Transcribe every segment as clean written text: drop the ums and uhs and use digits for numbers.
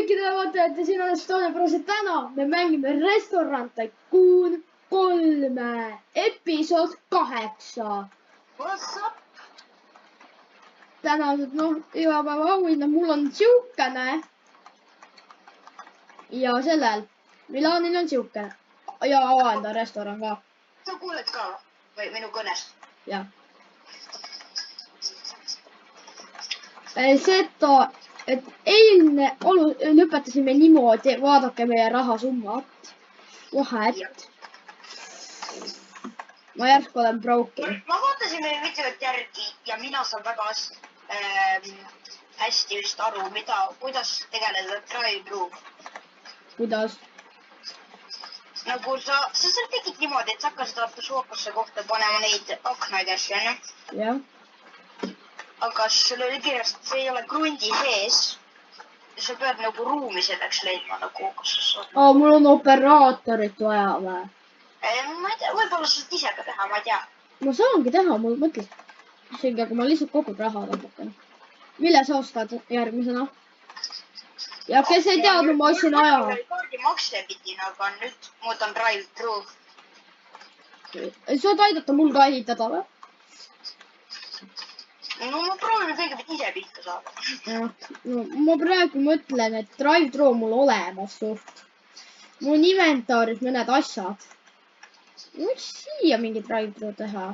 kõikidele vaatajate, siin on Estonia Pros ja täna me mängime Restaurant Tycoon 3 episood 8. Tänased, igapäeva auhinnad mul on siukene. Ja sellel Milanil on siukene. Ja avaenda restoran ka. Sa kuuled ka või minu kõnest? Jah. Seda, et eilne lõpetasime niimoodi, vaadake meie rahasummat. Vahet. Ma järsku olen broken. Ma vaatasin meie videot järgi ja mina saan väga hästi just aru, kuidas tegeleda drive-thru. Kuidas? Nagu sa tegid niimoodi, et sa hakkasid suokasse kohta panema neid aknaid asju, onju? Jah. Aga sul oli kirjas, et see ei ole krundi sees. Sa pead nagu ruumi selleks leidma nagu, kus sa saad. Mul on operaatorit vaja või? Ma ei tea, võib-olla sa saad ise ka teha, ma ei tea. Ma saangi teha, mul mõtles. Isegi, aga ma lihtsalt kogun raha lõpetan. Mille sa ostad järgmisena? Ja kes ei teadnud, ma ostsin aja. Mul oli kaardi makse pidin, aga nüüd muudan drive-thru. Saad aidata mul ka ehitada või? No ma proovin kõigepealt ise pihta saada. No, ma praegu mõtlen, et drive-thru mul olemas suht. Mul on inventaaris mõned asjad. Võiks siia mingi drive-thru teha.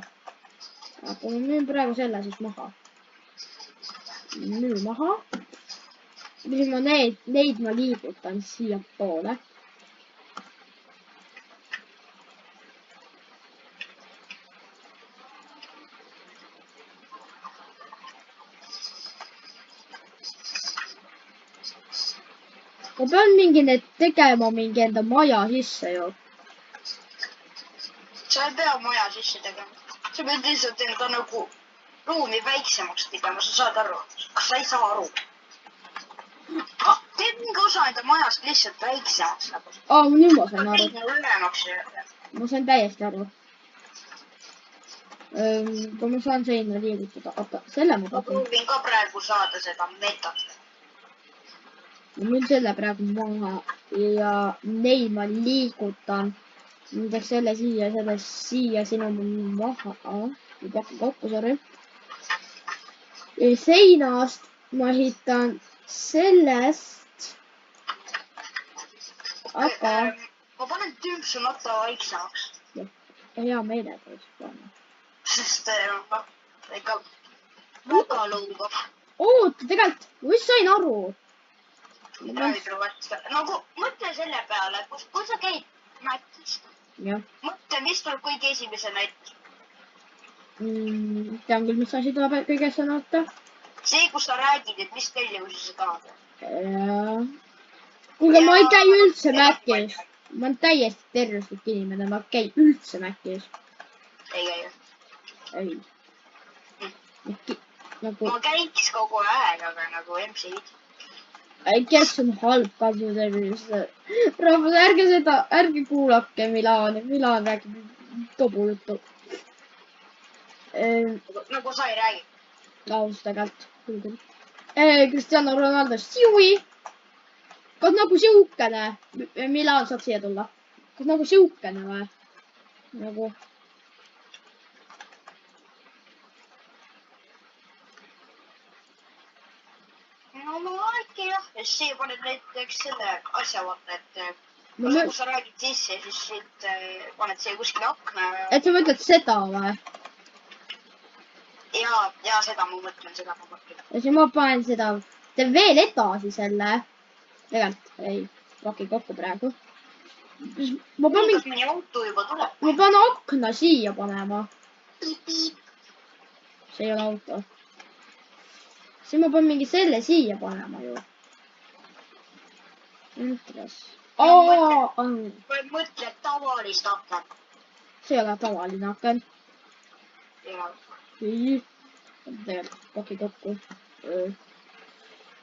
Aga ma müün praegu selle siis maha. Müün maha. Mis ma neid ma liigutan siia poole. Ma pean tegema mingi enda maja sisse ju. Sa ei pea maja sisse tegema. Sa pead lihtsalt enda nagu ruumi väiksemaks tegema, sa saad aru. Kas sa ei saa aru? Teed mingi osa enda majast lihtsalt väiksemaks nagu. Nüüd ma sain aru. Ülemaks. Ma sain täiesti aru. Kui ma saan seina liigutada. Oota, selle ma Ma proovin ka praegu saada seda metat. Mul selle praegu maha ja neid ma liigutan. Näiteks selle siia, siin on mul maha. Ma pakken kokku, sorry. Ja seinast ma ehitan sellest. Aga... Ma panen tümpsu nata vaiksemaks. Hea meelega just panna. Sest ikka väga lõugab. Oota, tegelikult, ma just sain aru. Nagu mõtle selle peale, kui sa käid Mäkis. Mõtle, mis tuleb kõige esimesena ette. Tean küll, mis asi tuleb kõige sõnata. See, kus sa räägid, et mis tellimusi sa tahad. Kuulge, ma ei käi üldse Mäkis. Ma olen täiesti tervislik inimene, ma käi üldse Mäkis. Ei käi. Ei. Ma käiks kogu aeg, aga nagu MC viid. Kes on halb kasvutervis? Rahvas, ärge kuulake Milani. Milan räägib tobu juttu. Nagu sa ei räägi. Laus tegelikult. Cristiano Ronaldo, siui! Kas nagu siukene? Milan saab siia tulla. Kas nagu siukene või? Nagu... No ma äkki jah, ja siis paned näiteks selle asja vaata, et kui sa räägid sisse, siis siit paned siia kuskile akna. Et sa mõtled seda või? Ja seda ma mõtlen. Ja siis ma panen seda, teen veel edasi selle. Tegelikult ei paki kokku praegu. Ma pean akna siia panema. See ei ole auto. Siis ma pean mingi selle siia panema ju. Mõtle tavalist akent. See ei ole tavaline akent. Ei. Tegelikult paki kokku.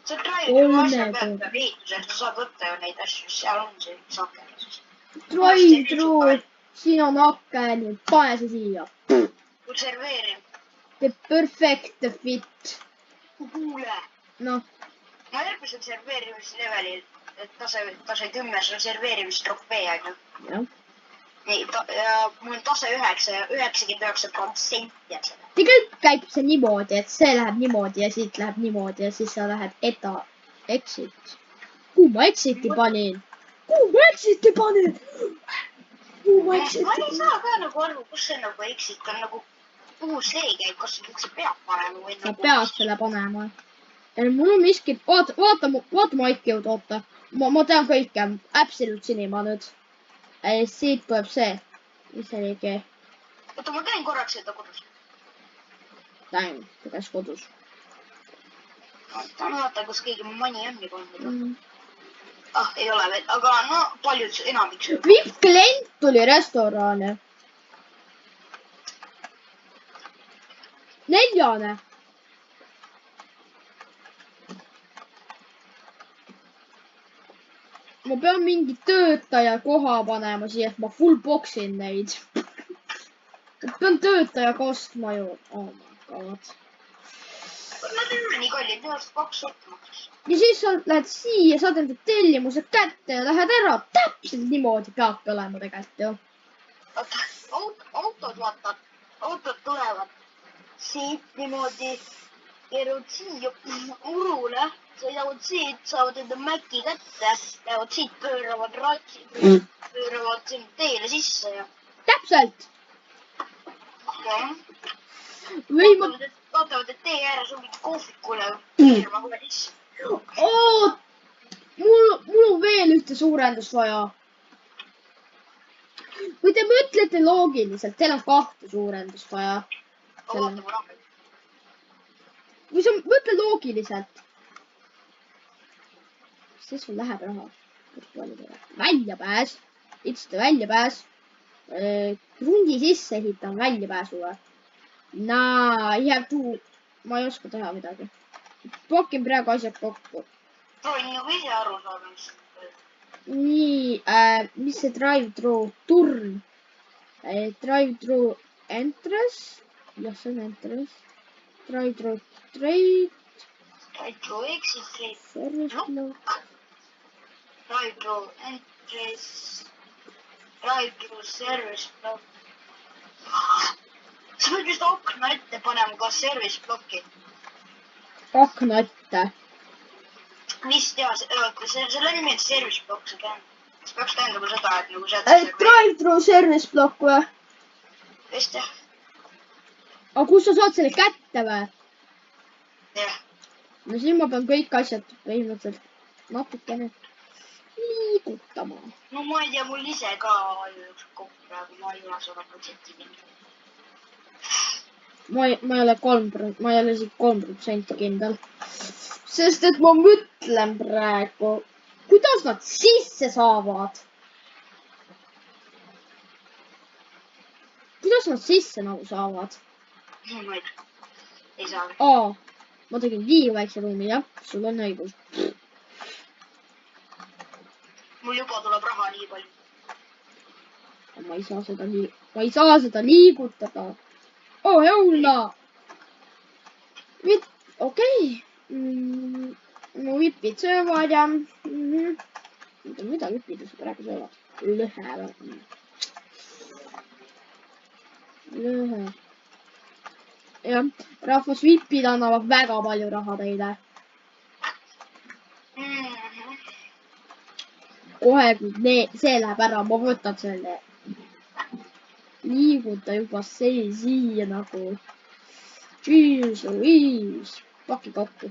See drive-thru asja peab ehitusel, sa saad võtta ju neid asju, seal on see üks aken. Drive-thru, siin on aken, pane see siia. Serveerim. The perfect fit. Kuule. Noh. Ma järgmisel serveerimislevelil et ta sai 10 reserveerimistrofee, onju. jah. Nii, ja mul on tase 9 ja 99% on seda. tegelikult käib see niimoodi, et see läheb niimoodi ja siit läheb niimoodi ja siis sa lähed exit. Kuhu ma exit'i panin? Ma ei saa ka nagu aru, kus see nagu exit on nagu, kuhu see käib, kas üldse peab panema või sa nagu... pead selle panema. Mul on miski, vaata mu IQ-d, oota. Ma tean kõike, absoluut sinima nüüd. Siit tuleb see. Mis see oligi? Oota, ma käin korraks seda kodus. Lähen, ta käis kodus. Vaata, kus keegi mani on juba olnud. Ei ole veel, aga no paljud enamiks. VIP-klient tuli restorani. 4. Ma pean mingi töötaja koha panema siia, et ma full box'in neid. Ma pean töötaja kostma ju. Oh my god. Nad ei ole nii kallid, minu arust 2 sõltumatus. Ja siis sa lähed siia, saad enda tellimused kätte ja lähed ära. Täpselt niimoodi peabki olema tegelikult ju. Autod, vaata, autod tulevad siit niimoodi, keeruvad siia urule, sõidavad siit, saavad enda Maci kätte, lähevad siit, pööravad sinna teele sisse ja... Täpselt! Või vaatavad, et tee ääres on mingi kohvikule keerama kohe sisse. Mul on veel ühte suurendust vaja. Kui te mõtlete loogiliselt, teil on 2 suurendust vaja. Kui sa mõtled loogiliselt, siis sul läheb raha. Väljapääs. Itsete väljapääs. Krundi sisse ehitan väljapääsule. Nah, you have to... Ma ei oska teha midagi. Pakin praegu asjad kokku. Proovin nagu ise aru saada, mis... Nii, mis see drive-thru? Turn. Drive-thru entrance. Jah, see on entrance. Drive-thru trade. Drive-thru exit trade. Service block. Drive-thru entrance. Drive-thru service block. Sa võid vist akna ette panema ka service blocki. Akna ette. Vist jah, selle nimi on service block, see peaks tähendama seda, et nagu sealt... Drive-thru service block või? Vist jah. Aga kus sa saad selle kätte või? Jah. No siis ma pean kõik asjad põhimõtteliselt natukene liigutama. No ma ei tea, mul ise ka kokku praegu, ma ei ole 100% kindel. Ma ei ole 3% kindel. Sest et ma mõtlen praegu, kuidas nad sisse saavad. Kuidas nad sisse nagu saavad? Ma ei saa. Ma tegin liiga väikse ruumi, jah. Sul on õigus. Mul juba tuleb raha nii palju. Ma ei saa seda liigutada. Jõula! Okei. Mu vipid söövad ja... Mida vipides praegu söövad? Lõhe. Jah, rahvus vipid annavad väga palju raha teile. Kohe, kui see läheb ära, ma võtan selle. Liiguta juba see siia nagu. Jeez. Paki kokku.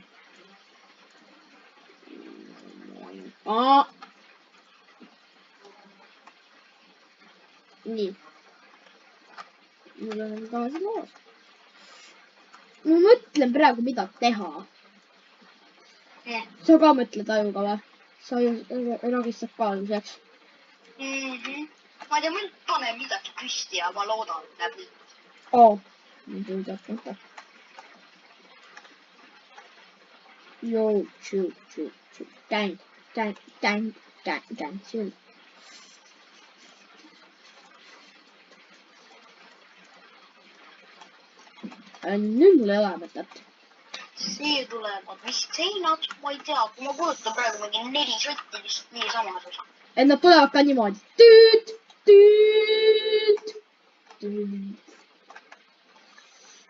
Nii. Mul on tagasi loos. Ma mõtlen praegu, mida teha. Sa ka mõtled ajuga või? Sa ragistad ka aluseks. Ma ei tea, ma panen midagi püsti ja ma loodan läbi. Nüüd jõudab mõte. Joo, Dang. Nüüd mul ei ole mõtet. see tulevad vist seinad, ma ei tea, kui ma kujutan praegu mingi 4 sotti lihtsalt niisama. Et nad tulevad ka niimoodi. Tüüt, tüüt, tüüt.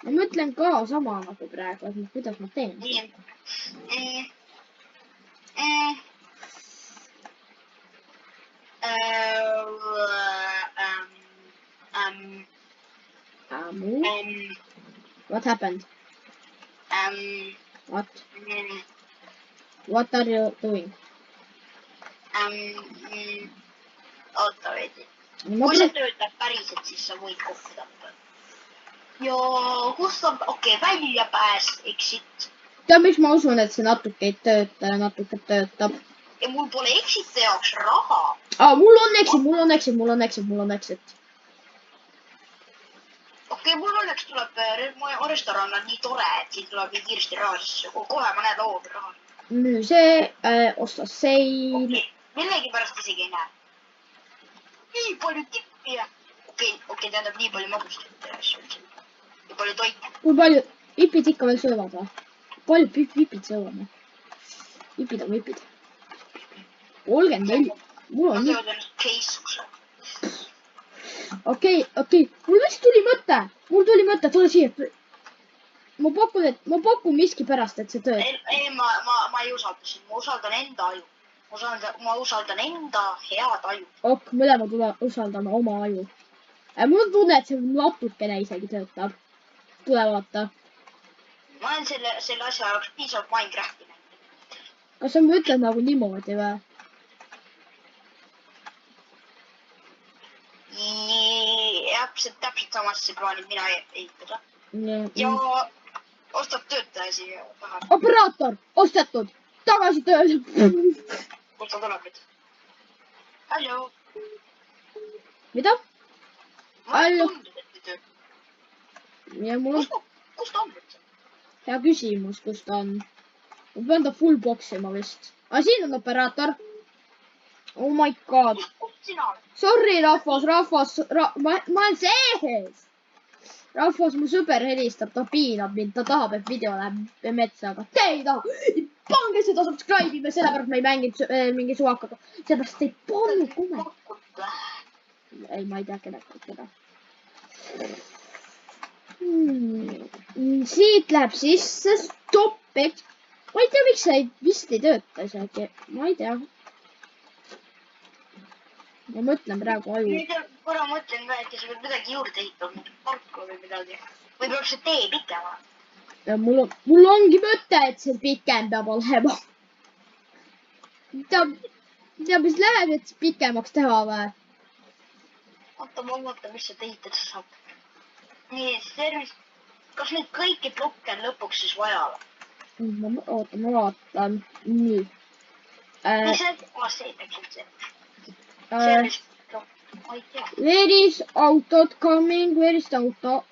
Ma mõtlen ka sama nagu praegu, et kuidas ma teen. Nii. What happened? What are you doing? Oota veidi. Kui see töötab päriselt, siis sa võid kokku tappa. Ja kus on, okei, väljapääs, exit. Tead, miks ma usun, et see natuke ei tööta ja natuke töötab? Ja mul pole exite jaoks raha. Mul on exit. Okei, mul õnneks tuleb, mu restoran on nii tore, et siin tuleb nii kiiresti raha sisse. Kohe ma näen loobi raha. Müüse, osta seil. Okei, millegipärast isegi ei näe. Nii palju tippi ja... Okei, tähendab nii palju magust. Nii palju toit. Kui palju vipid ikka veel söövad või? Palju vipid söövad? Vipid on vipid. 34. Mul on nii. Ma sööd ennast keisuse. Okei. Mul vist tuli mõte. Tule siia. Ma pakun miski pärast, et see tööd. Ei, ma ei usalda siin. Ma usaldan enda aju. Ma usaldan enda head aju. Mõlemad usaldame oma aju. Mul on tunne, et see natukene isegi töötab. Tule vaata. Ma olen selle asja jaoks piisavalt Minecrafti näinud. Kas sa mõtled nagu niimoodi või? Täpselt samasse plaanid mina ehitada. Ja ostab töötaja siia taha. Operaator, ostetud. Tagasi tööle. Kus ta tuleb nüüd? Hallo. Mida? Hallo. Ja mul on... Kus ta on nüüd? Hea küsimus, kus ta on. Ma pean ta full boxima vist. Siin on operaator. Oh my god. Kus sina oled? Sorry, rahvas. Ma olen sees. Rahvas, mu sõber helistab, ta piinab mind. Ta tahab, et video läheb metsa, aga te ei taha. Pange seda subscribe'ime, sellepärast ma ei mänginud mingi suvakaga. Sellepärast ei pannud kume. Ei, ma ei tea keda. Siit läheb sisse stoppid. Ma ei tea, miks see vist ei tööta isegi. Ma ei tea. Ma mõtlen praegu aju. Korra mõtlen ka, et sa pead midagi juurde ehitama, mingi parku või midagi. Või peab see tee pikema? Mul ongi mõte, et see pikem peab olema. Tea, mis läheb, et pikemaks teha või? Oota, ma mõtlen, mis see ehitada saab. Nii, service. Kas neid kõiki blokke on lõpuks siis vaja? Oota, ma vaatan. Nii. Mis see? See täpselt see. Where is autod coming? Where is the auto?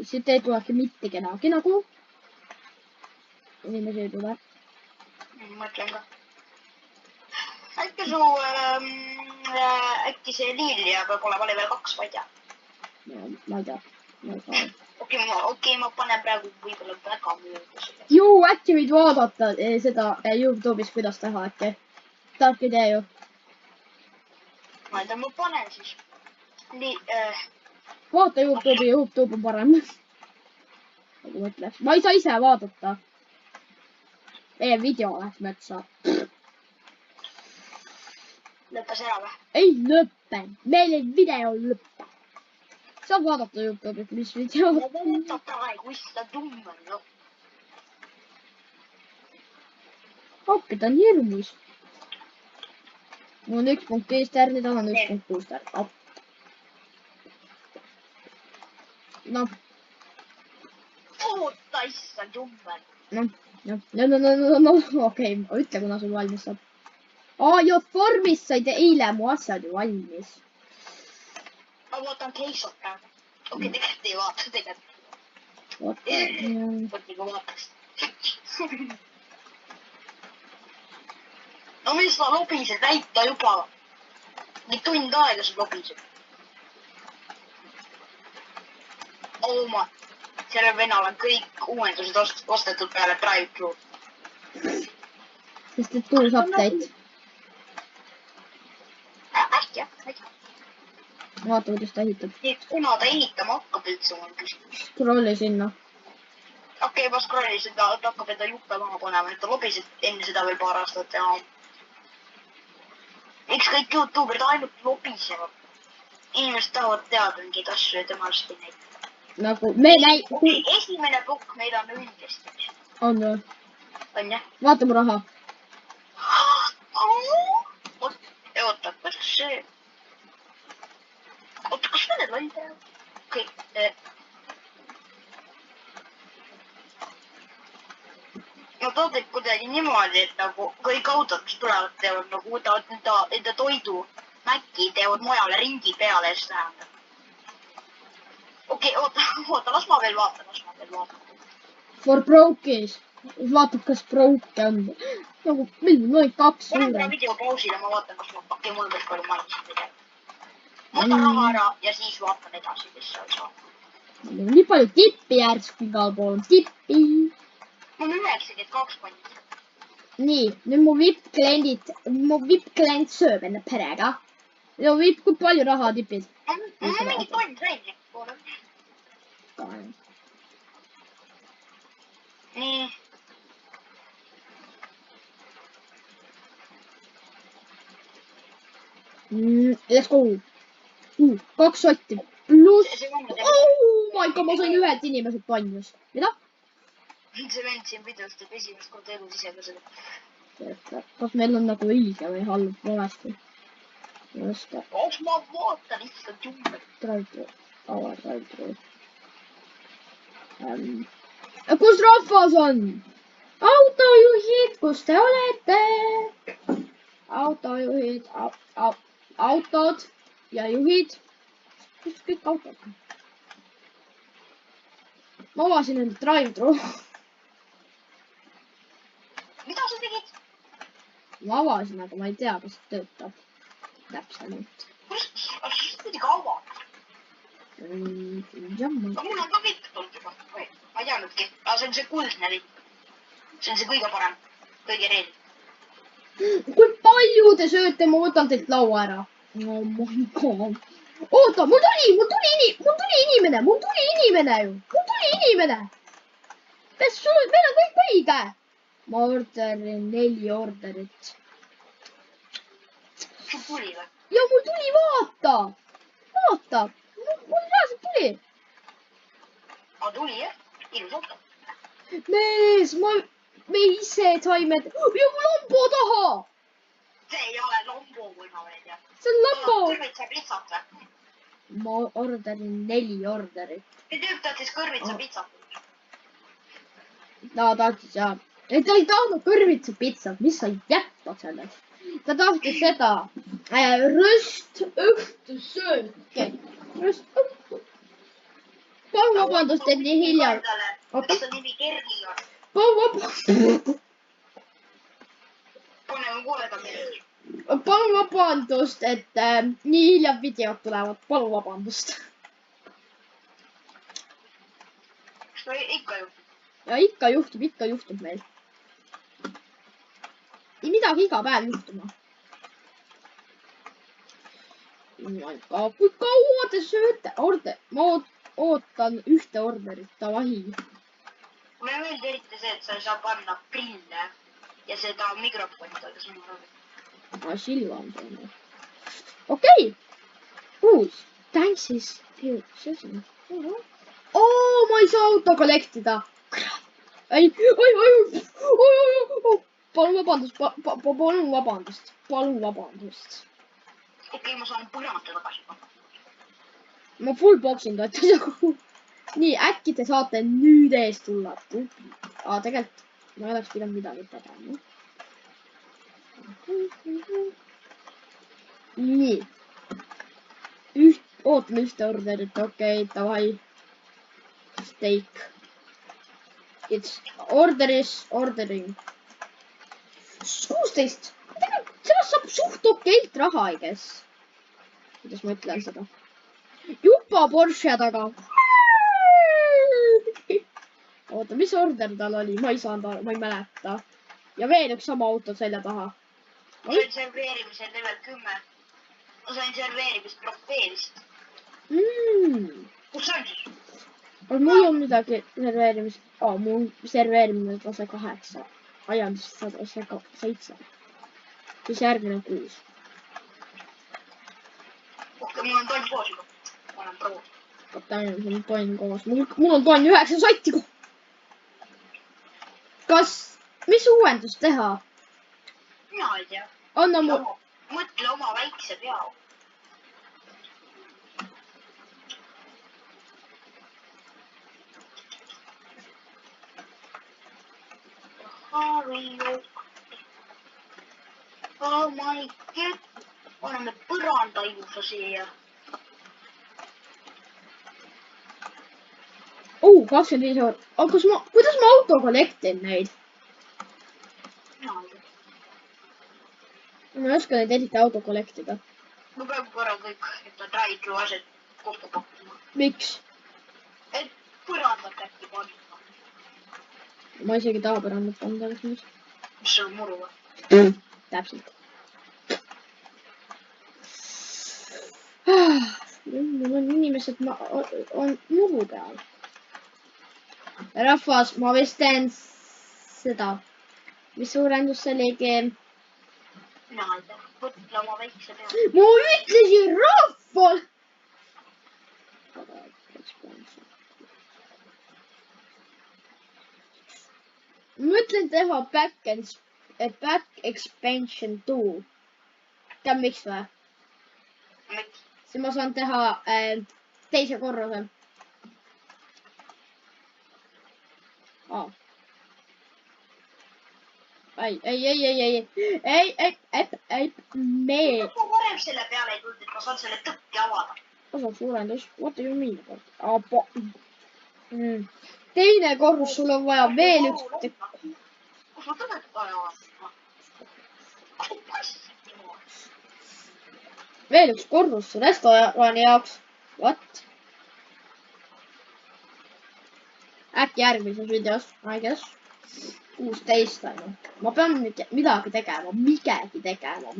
Siit ei tulegi mitte kedagi nagu. Inimesi ei tule. Mõtlen ka. Äkki see Liilia peab olema level 2, ma ei tea. Ma ei tea. Okei, ma panen praegu võib-olla väga mööda. Juu, äkki võid vaadata seda YouTube'is, kuidas teha äkki. Tahadki tee ju. Ma ei tea, ma panen siis. Vaata YouTube'i, YouTube on parem. Nagu mõtleks. Ma ei saa ise vaadata. Meie video läheks metsa. Lõppes ära või? Ei lõppe. Meil ei video lõppe. Saab vaadata YouTube'i, mis video. Ma vaatan praegu, mis ta tummel. Appi, ta on hirmus. Mul on 1.5 tärni, tal on 1.6 tärni. Noh. Oota, issand jummel. No, okei, ütle, kuna sul valmis saab. Jo, vormis said eile mu asjad ju valmis. Ma vaatan keisot praegu. Okei, tegelikult ei vaata, tegelikult. Võt nagu vaataks. No mis sa lobised, näita juba. Nii tund aega sa lobised. Oma. sellel vennal on kõik uuendused ostetud peale drive-thru. Sest et uus update. Äkki. Vaata, kuidas ta ehitab. Nii, kuna ta ehitama hakkab üldse, mul küsimus. Scrolli sinna. Okei, ma scrollisin, ta hakkab enda juppe maha panema, et ta lobisid enne seda veel paar aastat teha. Miks kõik YouTuberid ainult lobisevad? Inimesed tahavad teada mingeid asju ja temast ei näita. Nagu me Okei, esimene plokk meil on üldest. On või? On jah? Vaata mu raha. Oota, kuidas see? Oota, kas me need lollid teha? Okei. No ta teeb kuidagi niimoodi, et nagu kõik autod, mis tulevad, teevad nagu võtavad enda toidu mäkki, teevad mujale ringi peale ja siis tähendab. Okei, oota, las ma veel vaatan. For broke'is. Vaatab, kas broke on. Nagu, meil on noid 2 Mul on suure. video pausile, ma vaatan, kas mul päris palju mainisid midagi. Ma võtan raha ära ja siis vaatan edasi, mis seal saab. Nii palju tippi järsku igal pool. Tippi. Mul on 92 pannid. Nii, nüüd mu VIP-klient sööb enne perega. Ja VIP, kui palju raha tipid? Mul on mingid tonnid välja poole. Nii. Let's go. 2 sotti. Pluss. Oh my god, ma sain 1 inimeselt pannus. Mida? See vend siin videos teeb esimest korda elus ise ka seda. Kas meil on nagu õige või halb valesti? Just. Kas ma vaatan lihtsalt ümber? Drive-thru. Kus rahvas on? Autojuhid, kus te olete? Autojuhid, autod ja juhid. Kus kõik autod? Ma avasin enda drive-thru. Mida sa tegid? Ma avasin, aga ma ei tea, kas see töötab täpsemalt. Kas kuidagi avad? Jamma. Mul on ka kõik tulnud juba. Ma ei teadnudki. Aga see on see kuldne lipp. See on see kõige parem. Kõige reedel. Kui palju te sööte, ma võtan teilt laua ära. Oh my god. Oota, mul tuli inimene ju. Mul tuli inimene. Meil on kõik õige. Ma orderin 4 orderit. Sul tuli või? Ja mul tuli, vaata. Mul reaalselt tuli. Aga tuli jah? Ilus auto. Mees, me ise saime. Ja mul lambo taha. See ei ole lombo, kui ma veel tean. See on lambo. Kõrvitsa pitsat või? Ma orderin 4 orderit. See tüüp tahtis kõrvitsa pitsat. Ta tahtis jah. Ta ei tahtnud kõrvitsa pitsat, mis sa jätad sellest. Ta tahtis seda röstõhtusööki. Palun vabandust, et nii hilja. Kuidas ta nimi Kerli on? Palun vabandust, et nii hilja videod tulevad. Palun vabandust. Kas ta ikka juhtub? Ja ikka juhtub meil. Ei midagi iga päev juhtuma. Kui kaua te sööte? Ma ootan 1 orderit, tavahi. Mulle meeldib eriti see, et sa ei saa panna prille ja seda mikrofoni taga sinu rovi. Ma silva on teinud. Okei. Uus. Thanks is here. Ma ei saa auto kollektida. Ei. Palun vabandust. Okei, ma saan põremata tagasi panna. Ma full boxin toetan. Nii, äkki te saate nüüd ees tulla. Tegelikult ma oleks pidanud midagi tegema. Nii. Ootan 1 orderit. Okei, davai. Steak. It's ordering. 16. Sellest saab suht okeilt raha, I guess. Kuidas ma ütlen seda? Jupa Porsche taga. oota, mis order tal oli? Ma ei saanud aru, ma ei mäleta. Ja veel üks sama auto selja taha. Ma sain serveerimise level 10. Ma sain serveerimist trofeelist. Kus see on siis? Aga mul on midagi serveerimist. Mul serveerimine tase 8. Ajandus tase 7. Siis järgmine 6. Okei, mul on tonn koos juba. Ma olen pro. Oota, mul on tonn koos. Mul on tonn 9 sotti koos. Mis uuendust teha? Mina ei tea. Anna mu... Mõtle oma väikse pea. Oh my god. Paneme põranda ilusa siia. 25 eurot. Aga kuidas ma auto kollektin neid? Ma ei oska neid eriti auto kollektida. Ma pean korra kõik, et ta drive-thru asjad kokku pakkuma. Miks? Et põrandat äkki panna. Ma isegi taha põrandat panna. Mis see on muru või? Täpselt. Mul on inimesed on muru peal. Rahvas, ma vist teen seda. Mis suurendus see oligi? Mina ei tea. Mõtle oma väikse pea. Ma ütlesin rahval! Ma mõtlen teha back expansion tool. Tead miks või? Miks? Siis ma saan teha teise korruse. Ei, mee. Ma varem selle peale ei tulnud, et ma saan selle tõkki avada. Osa suurendus, what do you mean? Teine korrus, sul on vaja veel üks... Kus ma tõvet vaja on? Veel üks korrus restorani jaoks. What? Äkki järgmises videos, I guess. 16 on. Ma pean midagi tegema, migegi tegema.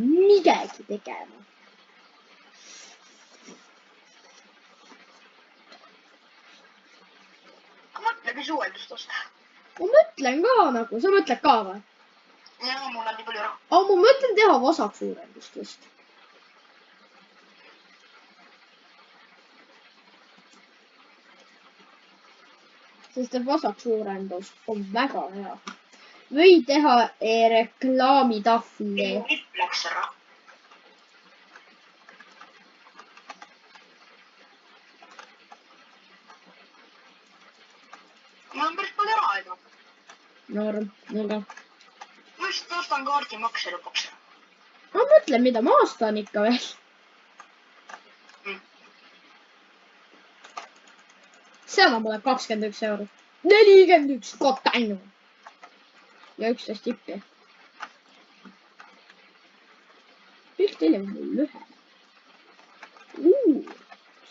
Mõtle, mis uuendust osta. Ma mõtlen ka nagu, sa mõtled ka või? Jaa, mul on nii palju raha. Aga ma mõtlen teha vasaksuurendust vist. Sest et vasaksuurendus on väga hea. Või teha reklaamitahvli. Minu lipp läks ära. Ma on päris palju raha juba. Nurga. Ma just ostan kaardimakse lõpuks. Ma mõtlen, mida ma ostan ikka veel. See annab mulle 21 eurot. 41 kotainu. Ja 11 tippi. Kõik teile on mul lühe.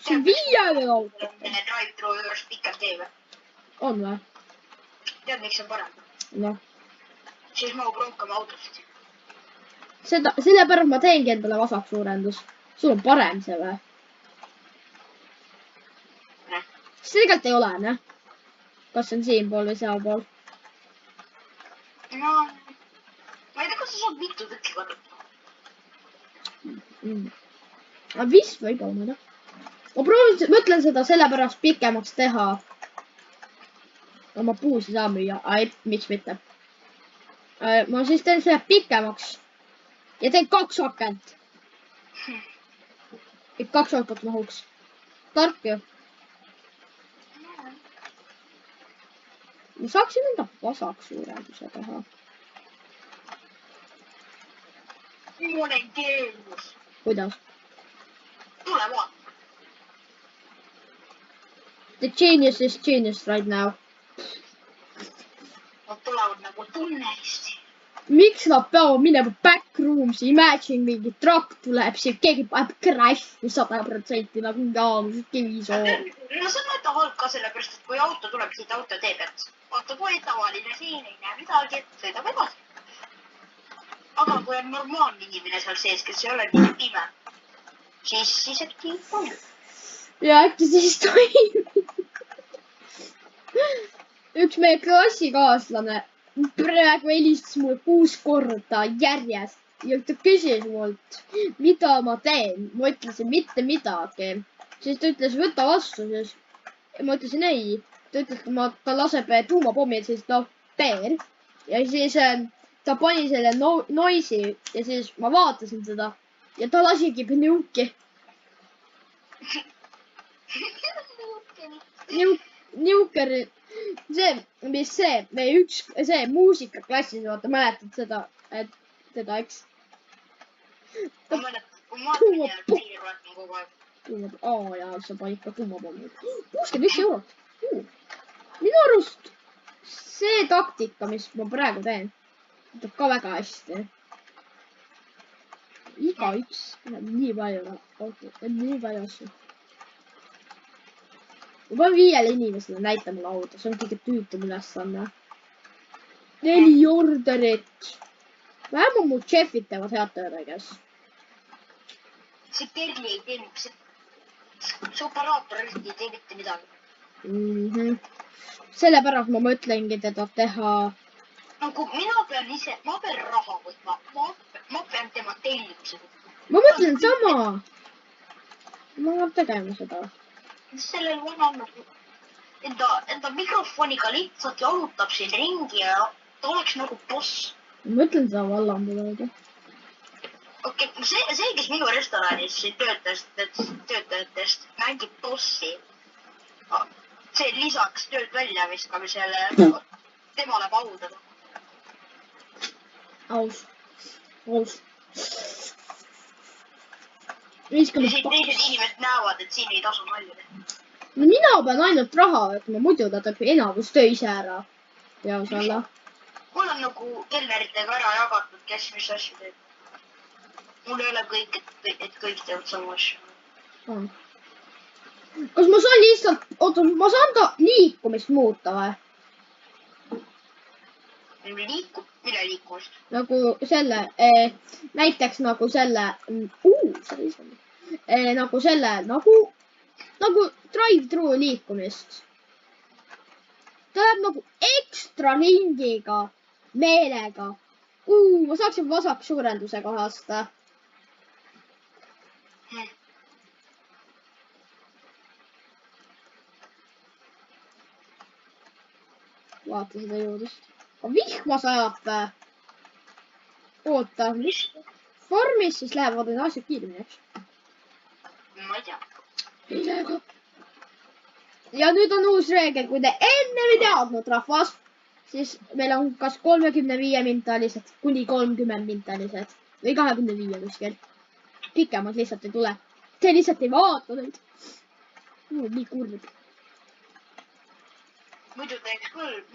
See on 5 auto. Drive-thru juures pikalt tee või? On või? Tead, miks see on parem? Noh. Siis mahub rohkem autost. Sellepärast ma teengi endale vasaksuurendus. Sul on parem see või? See tegelikult ei ole, ne? Kas see on siinpool või sealpool? No, ma ei tea, kas sa saad mitu tükki kasutada. Aga vist võib-olla, ma ei tea. Ma mõtlen seda sellepärast pikemaks teha. Ma puusi saa müüa. Miks mitte? Ma siis teen selle pikemaks. Ja teen 2 akent. Et 2 autot mahuks. Tark ju. Ma saaksin enda vasaksuurenduse teha. Ma olen geenius. Kuidas? Tule vaata. The genius is genius right now. Nad tulevad nagu tunnelist. miks nad peavad minema backroom'i, imagine mingi trakk tuleb, siis keegi paneb crash'i 100% nagu kivisool. no see on mõte halb ka sellepärast, et kui auto tuleb siit autotee pealt, vaata kui tavaline siin ei näe midagi, sõidab edasi. aga kui on normaalne inimene seal sees, kes ei ole nii pime, siis äkki toimub. ja äkki siis toimub. üks meie klassikaaslane praegu helistas mulle 6 korda järjest ja ta küsis mult, mida ma teen. ma ütlesin mitte midagi. siis ta ütles, võta vastu, siis ma ütlesin ei. ta ütles, et ta laseb tuumapommi, siis ta teen. ja siis ta pani selle noisi ja siis ma vaatasin seda ja ta lasigi pneuki. Niuker. See, meie see muusikaklassis, vaata, mäletad seda, et teda, eks? ma mäletan, kui ma jääb piirrohkem kogu aeg. jaa, sa panid ka tuumapommi. 61 eurot. Minu arust see taktika, mis ma praegu teen, tuleb ka väga hästi. Igaüks läheb nii palju asju. ma pean 5 inimesele näitama lauda, see on kõige tüütum ülesanne. 4 orderit. vähemalt mu šefid teevad head tööd, äges. see Kerli ei tee niisuguse, see operaator ei tee mitte midagi. sellepärast ma mõtlengi teda teha. nagu mina pean raha võtma, ma pean tema tellimused. ma mõtlen sama. ma pean tegema seda. sellel vanal enda mikrofoniga lihtsalt jalutab siin ringi ja ta oleks nagu boss. ma mõtlen seda vallandada. okei, see, kes minu restoranis töötajatest mängib bossi, see lisaks tööd välja viskamisele, tema läheb audada. aus. Teised inimesed näevad, et siin ei tasu nalja teha. no mina pean ainult raha võtma, muidu ta teeb enamus töö ise ära. ja olla. mul on nagu kelneritega ära jagatud, kes mis asju teeb. mul ei ole kõik, et kõik teevad samu asju. kas ma saan lihtsalt, oota, ma saan ka liikumist muuta või? mille liikumist? nagu selle, näiteks nagu selle, nagu selle, nagu drive-thru liikumist. ta läheb nagu ekstra ringiga, meelega. ma saaksin vasaksuurenduse kohast. vaata seda juurdest. vihma sajab. oota, mis vormis siis lähevad need asjad kiiremini, eks? ma ei tea. ja nüüd on uus reegel, kui te enne ei teadnud, rahvas, siis meil on kas 35 mintalised kuni 30 mintalised või 25 kuskil. pikemad lihtsalt ei tule. Te lihtsalt ei vaata neid. nii kurb.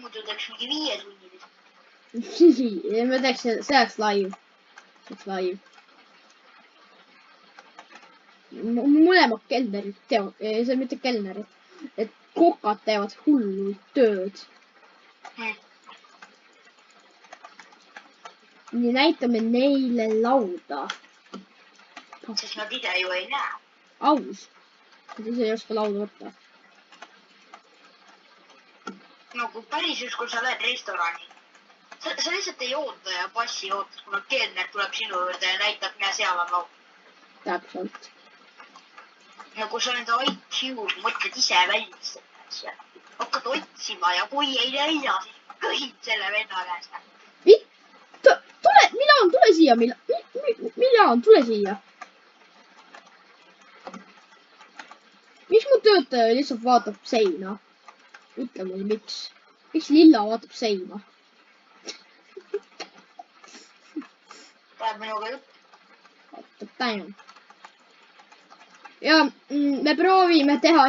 muidu teeks mingi 5 tunnilist. me teeks, see oleks live. mõlemad kelnerid teevad, see on mitte kelnerid, et kokad teevad hullult tööd. nii näitame neile lauda. sest nad ise ju ei näe. aus. Nad ise ei oska lauda võtta. nagu päris üks, kui sa lähed restorani. sa lihtsalt ei oota ja passi ootad, kuna kelner tuleb sinu juurde ja näitab, näe, seal on laud. täpselt. nagu sa oled IQ-s, mõtled ise välja seda asja. hakkad otsima ja kui ei leia, siis küsid selle venna käest. tule, Milan, tule siia, Milan, tule siia. miks mu töötaja lihtsalt vaatab seina? ütle mulle, miks Lilla vaatab seina? Läheb minuga jutt. vaatab täiend. ja me proovime teha,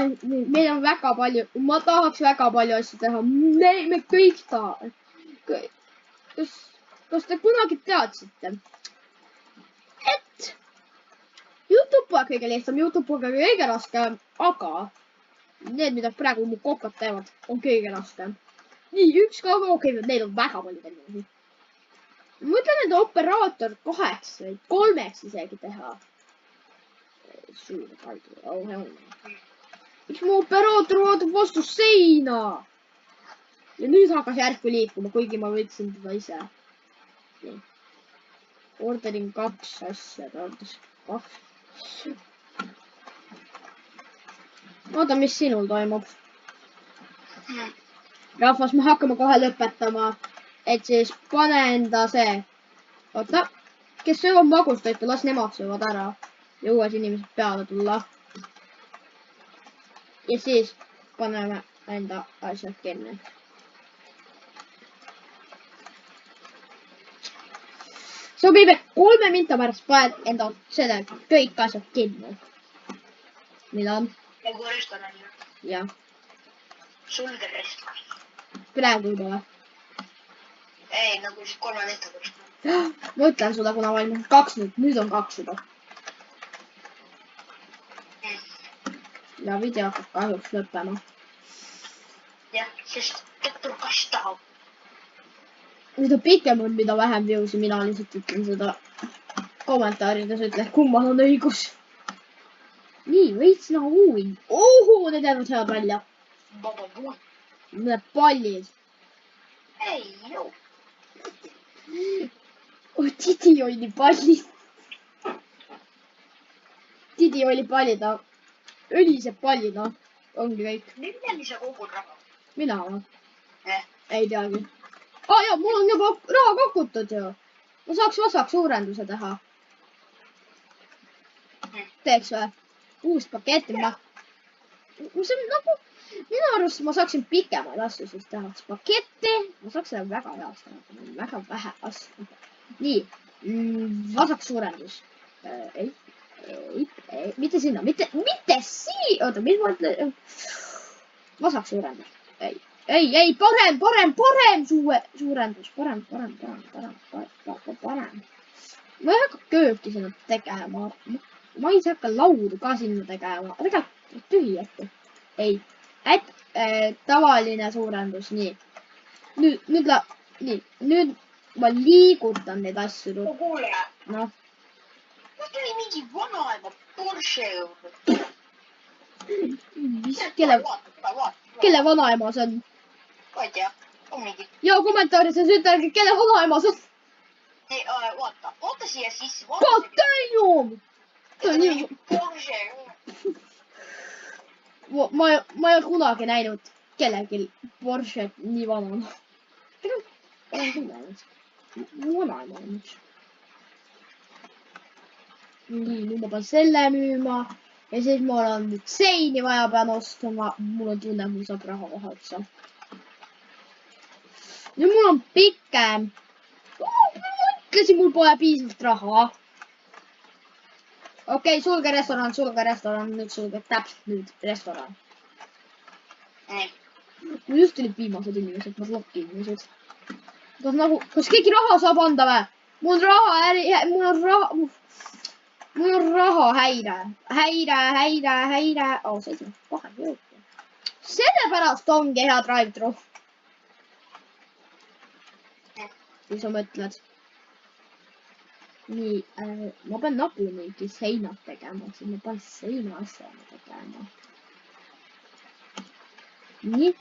meil on väga palju, ma tahaks väga palju asju teha, me kõik tahame. kas kas te kunagi teadsite, et YouTube pole kõige lihtsam, YouTube pole kõige raskem, aga need, mida praegu mu kokad teevad, on kõige raskem. Nii, üks ka, okei, neid on väga palju tegemisi. Mõtlen, et operaator 2 või 3 isegi teha. Suur palju, miks mu operaator vaatab vastu seina? Ja nüüd hakkas järku liikuma, kuigi ma võtsin teda ise. Nii. Orderin 2 asja, ta ordas 2. Oota, mis sinul toimub? Rahvas, me hakkame kohe lõpetama, et siis pane enda see. Oota, kes söövad magustoitu, las nemad söövad ära. Ja uued inimesed peale tulla. Ja siis paneme enda asjad kinni. Sobib, et 3 minta pärast paned enda selle kõik asjad kinni. Millal? Nagu restorani. Jah. Sulge restorani. Praegu juba. Ei, nagu siis 3 minta pärast. Ma ütlen sulle, kuna valmis 2 nüüd. Nüüd on 2 juba. Ja video hakkab kahjuks lõppema. Jah, sest doktor Kass tahab. Mida pikem on, mida vähem viewsi, mina lihtsalt ütlen seda kommentaarides, ütlen, kummal on õigus. Nii, võits nagu uin. Ohu, need jäävad head välja. Need pallid. Ei, no. Oh, Tidi oli pallid. Tidi oli pallid, aga õlised pallid, noh. Ongi kõik. Milleni sa kogud raha? Mina või? Ei teagi. Jaa, mul on juba raha kogutud ju. Ma saaks vasaks suurenduse teha. Teeks või? Uus pakett. See on nagu, minu arust ma saaksin pikemaid asju siis teha. Paketti, ma saaks seda väga heast teha. Väga vähe asju. Nii, vasaks suurendus. Ei, mitte sinna, mitte sii. Oota, mis ma ütlen? Vasaks suurendus. Ei, parem suurendus. Parem. Ma ei hakka kööki sinna tegema. Ma ei saa hakka laudu ka sinna tegema. Tegelikult tühi äkki. Ei, tavaline suurendus, nii. Nüüd ma liigutan neid asju. Kuule. Noh. Nüüd tuli mingi vanaema Porsche juurde. Kelle vanaema see on? Ma ei tea, on mingi. Ja kommentaarides ütelge, kelle vanaema see on. Ei, vaata siia sisse. Damn! See on nii. Porsche. Ma ei ole kunagi näinud kellelgi Porsche nii vanana. Vanaema on üks. Nii, nüüd ma pean selle müüma. Ja siis mul on nüüd seini vaja pean ostma. Mul on tunne, mul saab raha kohe otsa. Nüüd mul on pikem. Ma ütlesin, mul pole piisavalt raha. Okei, sulge restoran. Nüüd sulge täpselt nüüd restoran. Mul just tulid viimased inimesed, ma loki inimesed. Kas keegi raha saab anda või? Mul on raha häire. Oh, 7 jõuti. Sellepärast ongi hea drive-thru. Kui sa mõtled. Nii, ma pean nagunii seinad tegema, siis ma pean seina asjana tegema. Nii,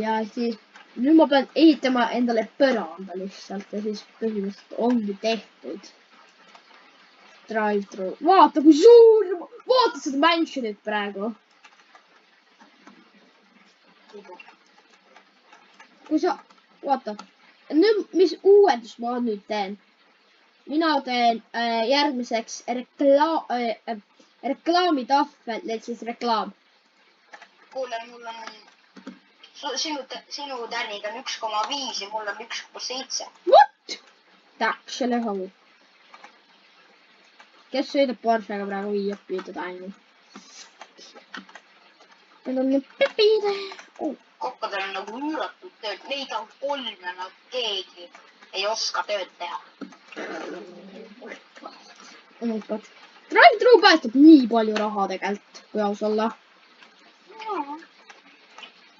ja siis nüüd ma pean ehitama endale põranda lihtsalt ja siis põhimõtteliselt ongi tehtud. Drive-thru. Vaata, kui suur! Vaata seda mansionit praegu. Kui sa... Vaata. Nüüd, mis uuendust ma nüüd teen? Mina teen järgmiseks reklaamitahvel, et siis reklaam. Kuule, mul on sinu tärniga on 1,5 ja mul on 1,7. What? Täpselt õhu. Kes sõidab Porschega praegu viidud ainult? Need on need pepid. Kokkadel on nagu üüratud tööd, neid on 3 ja nad keegi. ei oska tööd teha. Oh my god. Drive-thru päästab nii palju raha tegelikult, kui aus olla.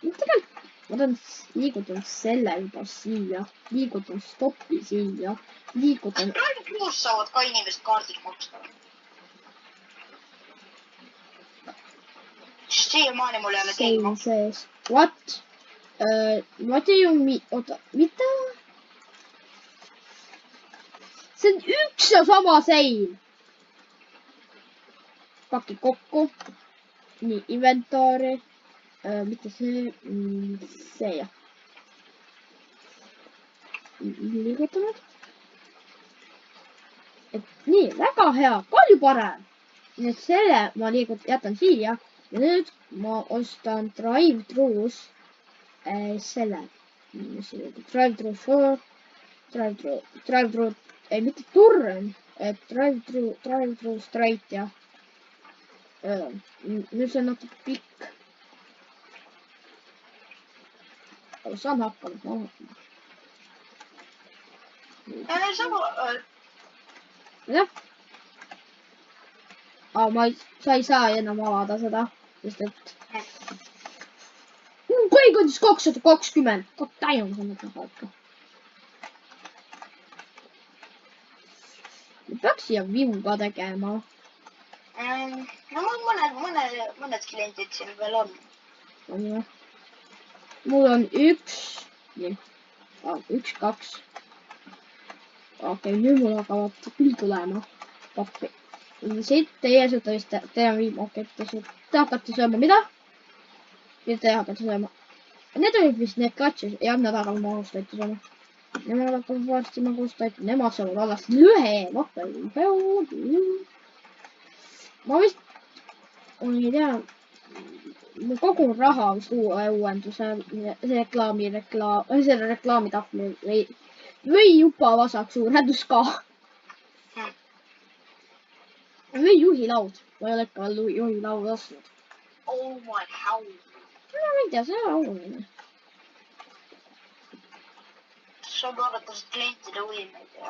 Tegelikult ma tahan liigutan selle juba siia, liigutan stoppi siia, liigutan. Drive-thrus saavad ka inimesed kaardid maksta. Siiamaani mul ei ole keegi maksta. Sees. What? What do you mean? Oota, mida? See on üks ja sama sein. Paki kokku. Nii, inventaari. Mitte see, see jah. Liigutanud. Et nii, väga hea, palju parem. Nii et selle ma jätan siia. Ja nüüd ma ostan drive-thrus selle. Drive-thru, ei mitte turn, drive-thru straight ja. Nüüd see on natuke pikk. Aga saan hakkama. Jah. Sa ei saa enam avada seda, sest et kõigõndis 220. Täion selle taha ikka. Peaks siia viu ka tegema. No mõned kliendid siin veel on. Mul on üks, nii, 1, 2. Okei, nüüd mul hakkavad küll tulema pappi. Siit teie sööte vist, teie viim, okei, te hakkate sööma mida? Ja te hakkate sööma. Need olid vist need katsus, jah, nad hakkavad magustoitu sööma. Nemad hakkavad varsti magustoitu, nemad söövad alles lõhe, ma vist, ei tea, ma kogun raha vist uue uuenduse selle reklaamitahvli või juba vasaks uuendus ka. Või juhilaud. Ma ei ole ikka veel juhilaud ostnud. Oh my how. No ma ei tea, see on oluline. Sa vaadatas klientide võimeid ja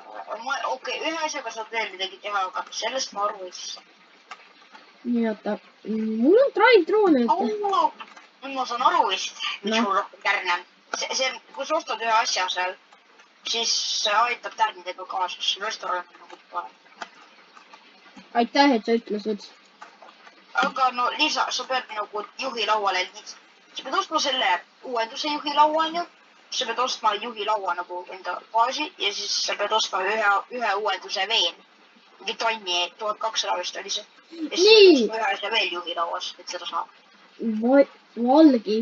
okei, ühe asjaga saab veel midagi teha, aga sellest ma aru ei saa. Nii, oota. Mul on drive-thru nüüd. Ma saan aru vist, mis mul rohkem tärne on. Kui sa ostad ühe asja seal, siis see aitab tärnidega kaasas. Restoran on nagu parem. Aitäh, et sa ütlesid. Aga no Liisa, sa pead nagu juhilauale liisa. Sa pead ostma selle uuenduse juhilaua, on ju. Sa pead ostma juhilaua nagu enda baasi ja siis sa pead ostma ühe uuenduse veel. Mingi tonni 1200 vist oli see. Ja siis pead ostma ühe asja veel juhilauas, et seda saab. Valgi.